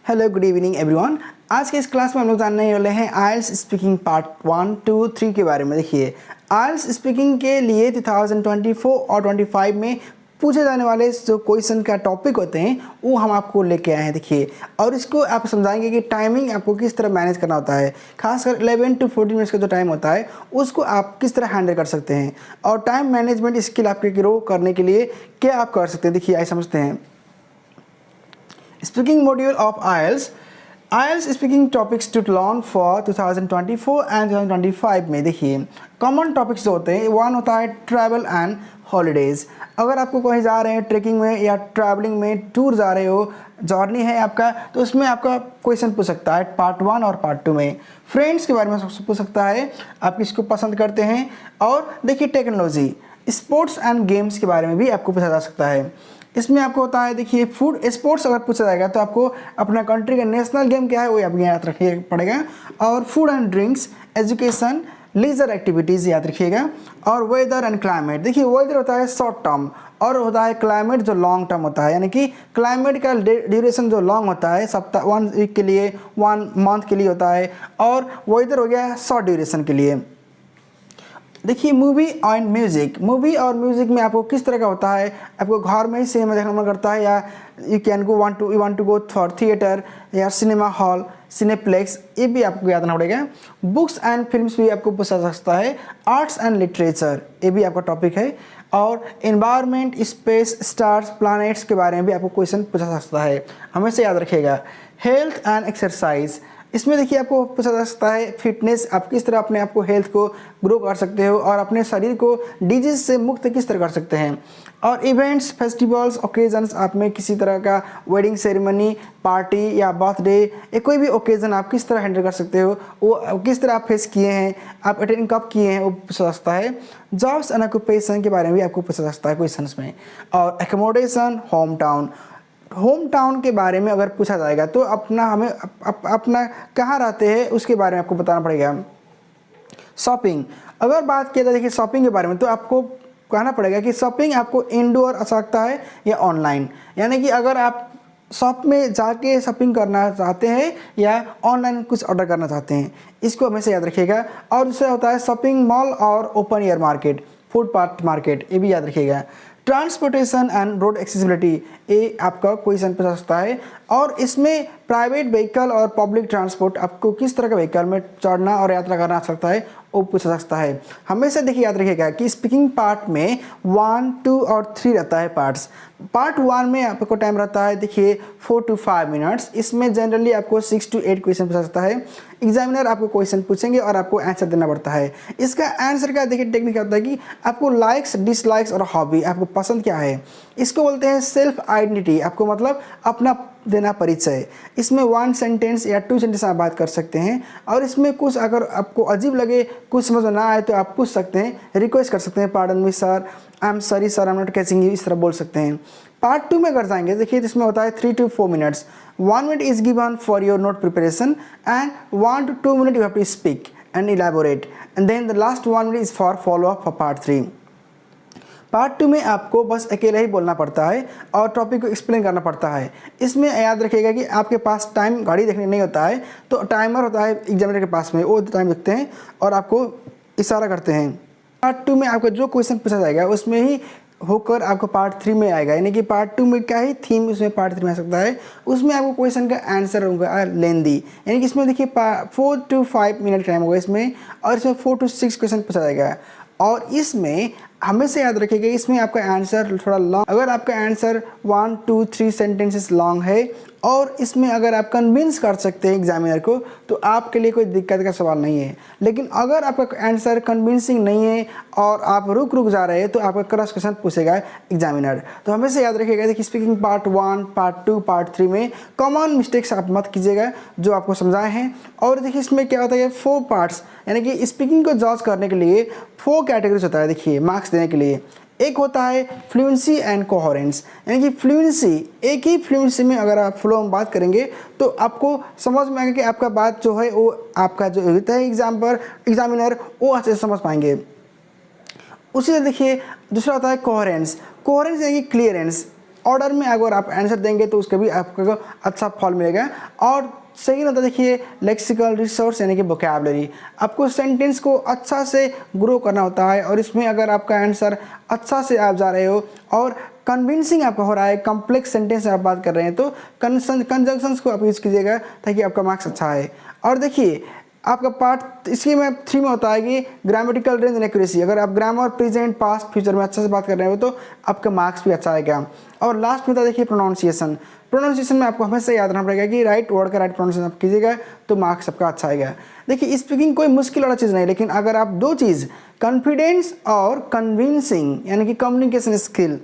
Hello good evening everyone. आज के इस क्लास में हम लोग जानने वाले हैं आइल्स स्पीकिंग पार्ट 1, 2, 3 के बारे में। देखिए, आइल्स स्पीकिंग के लिए 2024 और 25 में पूछे जाने वाले जो क्वेश्चन का टॉपिक होते हैं वो हम आपको लेके आए हैं। देखिए, और इसको आप समझाएंगे कि टाइमिंग आपको किस तरह मैनेज करना होता है, खासकर 11 to 14 मिनट्स का जो टाइम होता है उसको आप किस तरह हैंडल कर सकते हैं, और टाइम मैनेजमेंट स्किल आपके ग्रो करने के लिए क्या आप कर सकते हैं। देखिए, आइए समझते हैं। Speaking module of IELTS. IELTS speaking topics to learn for 2024 and 2025 में देखिए कॉमन टॉपिक्स जो होते हैं, वन होता है ट्रैवल एंड हॉलीडेज़। अगर आपको कहीं जा रहे हैं ट्रैकिंग में या ट्रैवलिंग में, टूर जा रहे हो, जर्नी है आपका, तो उसमें आपका क्वेश्चन पूछ सकता है पार्ट 1 और पार्ट 2 में। फ्रेंड्स के बारे में पूछ सकता है, आप किसको पसंद करते हैं। और देखिए टेक्नोलॉजी, स्पोर्ट्स एंड गेम्स के बारे में भी आपको पूछा जा सकता है। इसमें आपको होता है, देखिए फूड स्पोर्ट्स अगर पूछा जाएगा तो आपको अपना कंट्री का नेशनल गेम क्या है वो आपको याद रखिए पड़ेगा, और food and drinks, education, leisure activities याद रखिएगा, और वेदर एंड क्लाइमेट। देखिए वेदर होता है शॉर्ट टर्म और होता है क्लाइमेट जो लॉन्ग टर्म होता है, यानी कि क्लाइमेट का ड्यूरेशन जो लॉन्ग होता है, सप्ताह 1 वीक के लिए, 1 मंथ के लिए होता है, और वेदर हो गया शॉर्ट ड्यूरेशन के लिए। देखिए मूवी एंड म्यूज़िक, मूवी और म्यूज़िक में आपको किस तरह का होता है, आपको घर में ही सिनेमा देखना मन करता है, या you can go want to go for theatre या सिनेमा हॉल, सिनेप्लेक्स, ये भी आपको याद रखना पड़ेगा। बुक्स एंड फिल्म्स भी आपको पूछा जा सकता है। आर्ट्स एंड लिटरेचर, ये भी आपका टॉपिक है। और एनवायरनमेंट, स्पेस, स्टार्स, प्लैनेट्स के बारे में भी आपको क्वेश्चन पूछा जा सकता है, हमेशा याद रखिएगा। हेल्थ एंड एक्सरसाइज, इसमें देखिए आपको पूछा जा सकता है फिटनेस, आप किस तरह अपने आप को हेल्थ को ग्रो कर सकते हो और अपने शरीर को डिजीज से मुक्त किस तरह कर सकते हैं। और इवेंट्स, फेस्टिवल्स, ओकेजन्स, आप में किसी तरह का वेडिंग सेरेमनी, पार्टी या बर्थडे या कोई भी ओकेजन आप किस तरह हैंडल कर सकते हो, वो किस तरह आप फेस किए हैं, आप अटेंड कब किए हैं, वो पूछा जा सकता है। जॉब्स एंड ऑक्यूपेशन के बारे में भी आपको पूछा जा सकता है क्वेश्चंस में। और एकोमोडेशन, होम टाउन के बारे में अगर पूछा जाएगा तो अपना कहाँ रहते हैं उसके बारे में आपको बताना पड़ेगा। शॉपिंग, अगर बात किया जाए देखिए शॉपिंग के बारे में, तो आपको कहना पड़ेगा कि शॉपिंग आपको इंडोर आ सकता है या ऑनलाइन, यानी कि अगर आप शॉप में जाके शॉपिंग करना चाहते हैं या ऑनलाइन कुछ ऑर्डर करना चाहते हैं, इसको हमेशा याद रखिएगा। और दूसरा होता है शॉपिंग मॉल और open air market, food part market, ये भी याद रखिएगा। ट्रांसपोर्टेशन एंड रोड एक्सेसिबिलिटी, ये आपका क्वेश्चन पूछा सकता है। और इसमें प्राइवेट व्हीकल और पब्लिक ट्रांसपोर्ट, आपको किस तरह का व्हीकल में चढ़ना और यात्रा करना आ सकता है वो पूछा सकता है। हमेशा देखिए याद रखिएगा कि स्पीकिंग पार्ट में 1, 2 और 3 रहता है पार्ट्स। पार्ट 1 में आपको टाइम रहता है देखिए 4 to 5 मिनट्स। इसमें जनरली आपको 6 to 8 क्वेश्चन पूछा सकता है। एग्जामिनर आपको क्वेश्चन पूछेंगे और आपको आंसर देना पड़ता है। इसका आंसर का देखिए टेक्निक होता है कि आपको लाइक्स, डिसलाइक्स और हॉबी, आपको पसंद क्या है, इसको बोलते हैं सेल्फ आइडेंटिटी। आपको मतलब अपना देना परिचय। इसमें 1 सेंटेंस या 2 सेंटेंस आप बात कर सकते हैं, और इसमें कुछ अगर आपको अजीब लगे, कुछ समझ में ना आए तो आप पूछ सकते हैं, रिक्वेस्ट कर सकते हैं, pardon me sir, I am sorry sir, I am not catching you, इस तरह बोल सकते हैं। पार्ट 2 में अगर जाएंगे देखिए इसमें होता है 3 to 4 minutes. 1 minute is given for your note preparation and 1 to 2 minute you have to speak and elaborate, and then the last 1 minute is for follow up for part 3। Part 2 में आपको बस अकेला ही बोलना पड़ता है और टॉपिक को explain करना पड़ता है। इसमें याद रखिएगा कि आपके पास टाइम घड़ी देखने नहीं होता है, तो टाइमर होता है एग्जामिनर के पास में, वो टाइम देखते हैं और आपको इशारा करते हैं। पार्ट 2 में आपको जो क्वेश्चन पूछा जाएगा उसमें ही होकर आपको पार्ट 3 में आएगा, यानी कि पार्ट 2 में क्या ही थीम उसमें पार्ट 3 में आ सकता है, उसमें आपको क्वेश्चन का आंसर होगा लेंदी, यानी कि इसमें देखिए 4 to 5 मिनट टाइम होगा इसमें, और इसमें 4 to 6 क्वेश्चन पूछा जाएगा। और इसमें हमेशा याद रखिएगा इसमें आपका आंसर थोड़ा लॉन्ग, अगर आपका आंसर 1, 2, 3 सेंटेंसेस लॉन्ग है और इसमें अगर आप कन्विंस कर सकते हैं एग्जामिनर को तो आपके लिए कोई दिक्कत का सवाल नहीं है। लेकिन अगर आपका आंसर कन्विंसिंग नहीं है और आप रुक जा रहे हैं तो आपका क्रॉस क्वेश्चन पूछेगा एग्जामिनर। तो हमेशा याद रखिएगा देखिए स्पीकिंग पार्ट 1, पार्ट 2, पार्ट 3 में कॉमन मिस्टेक्स आप मत कीजिएगा जो आपको समझाए हैं। और देखिए इसमें क्या होता है 4 पार्ट्स, यानी कि स्पीकिंग को जज करने के लिए 4 कैटेगरीज होता है देखिए मार्क्स देने के लिए। एक होता है फ्लुएंसी एंड कोहेरेंस, यानी कि फ्लुएंसी, एक ही फ्लुएंसी में अगर आप फ्लो में बात करेंगे तो आपको समझ में आएगा कि आपका बात जो है वो आपका जो होता है एग्जामिनर वो अच्छे से समझ पाएंगे। उसी से देखिए दूसरा होता है कोहेरेंस, यानी कि क्लियरेंस, ऑर्डर में अगर आप आंसर देंगे तो उसका भी आपको अच्छा फल मिलेगा। और सेकेंड होता है देखिए लेक्सिकल रिसोर्स यानी कि वोकैबुलरी। आपको सेंटेंस को अच्छा से ग्रो करना होता है और इसमें अगर आपका आंसर अच्छा से आप जा रहे हो और कन्विंसिंग आपका हो रहा है, कॉम्प्लेक्स सेंटेंस आप बात कर रहे हैं तो कंजंक्शंस को आप यूज़ कीजिएगा ताकि आपका मार्क्स अच्छा आए। और देखिए आपका पार्ट इसकी में 3 में होता है कि ग्रामेटिकल रेंज एंड एक्यूरेसी। अगर आप ग्रामर प्रेजेंट पास्ट फ्यूचर में अच्छे से बात कर रहे हो तो आपका मार्क्स भी अच्छा आएगा। और लास्ट में होता है देखिए प्रोनाउंसिएशन। प्रोनाउंसिएशन में आपको हमेशा याद रखना पड़ेगा कि राइट वर्ड का राइट प्रोनाउंसिएशन आप कीजिएगा तो मार्क्स आपका अच्छा आएगा। देखिए स्पीकिंग कोई मुश्किल वाला चीज़ नहीं, लेकिन अगर आप 2 चीज़ कॉन्फिडेंस और कन्विंसिंग यानी कि कम्युनिकेशन स्किल।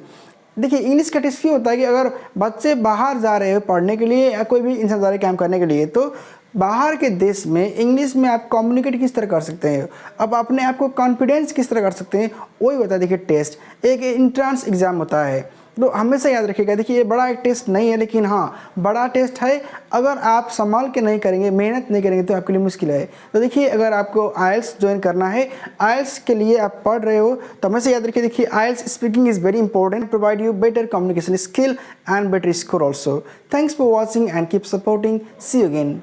देखिए इंग्लिश का टेस्ट क्यों होता है कि अगर बच्चे बाहर जा रहे हो पढ़ने के लिए या कोई भी इंसान जा रहे काम करने के लिए तो बाहर के देश में इंग्लिश में आप कम्युनिकेट किस तरह कर सकते हैं, अब अपने आप को कॉन्फिडेंस किस तरह कर सकते हैं, वही होता है देखिए टेस्ट। एक एंट्रेंस एग्ज़ाम होता है तो हमेशा याद रखिएगा। देखिए ये बड़ा एक टेस्ट नहीं है, लेकिन हाँ बड़ा टेस्ट है। अगर आप संभाल के नहीं करेंगे, मेहनत नहीं करेंगे तो आपके लिए मुश्किल है। तो देखिए अगर आपको आइल्स ज्वाइन करना है, आइल्स के लिए आप पढ़ रहे हो तो हमेशा याद रखिए देखिए IELTS speaking is very important, provide you better communication skill and better score also. Thanks for watching and keep supporting. See you again.